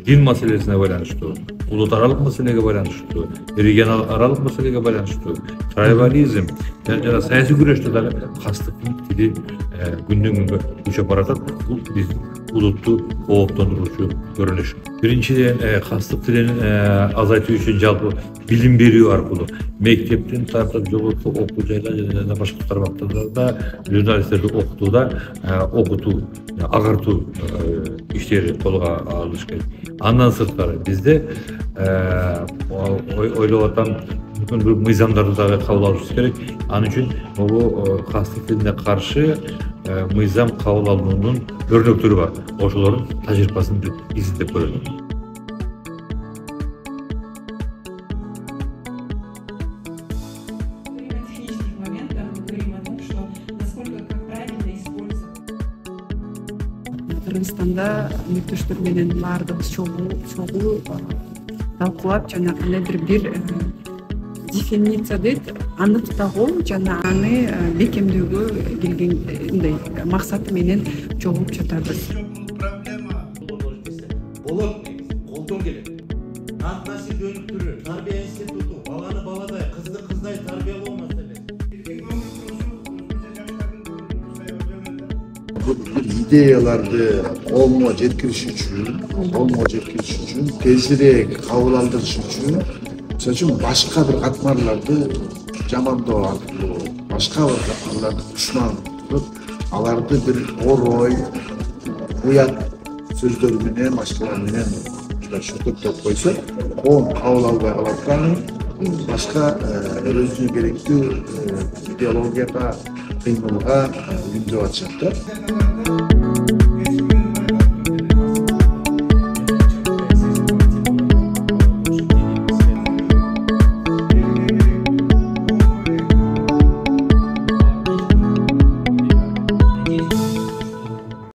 din maselesine байланыштуу, улут аралык маселеге байланыштуу, регионал аралык маселеге байланыштуу, трайбализм жана саясий күрөштө дагы кастыктын тили күндөн күнгө күчөп баратат. Бул биздин улутту ооптондуруучу көрүнүш. Биринчиден кастык тилин азайтуу үчүн жалпы билим берүү аркылуу мектептен тартып жогорку окуу жайлар жана башка тармактарда журналисттерди окутууда окутуу, агартуу иштери колго алыныш керек. Андан сырткары бизде ойлоп атам мүмкүн бир мыйзамдарды дагы кабыл алышыбыз керек. Анын үчүн могу кастык тилине каршы мыйзам кабыл алуунун өрнөктөрү бар. Ошолордун тажрыйбасын изилдеп көрөлү. Кыргызстанда мектештер менен баардыгыбыз чогуу талкуулап жана кандайдыр бир дефиниция дейт, аныктагуу жана аны бекемдөөгө келгендей максаты менен чогулуп жатабыз. Болот колдон келет. Кантнашып өнүктүрүү, тарбия институту, баланы баладай, кызды кыздай тарбиялоо маселеси. Идеяларды колуна жеткириш үчүн, тезирээк кабыл алдырыш үчүн, мисалы үчүн башка бир катмарларды жамандоо аркылуу, башка бир катмарларды душман туруп, аларды бир орой, уят сөздөр менен, башкалар менен шөтөктөп койсо, коом кабыл албай калат да, башка өзүнө керектүү идеологияга, кыймылга үндөп атышат да.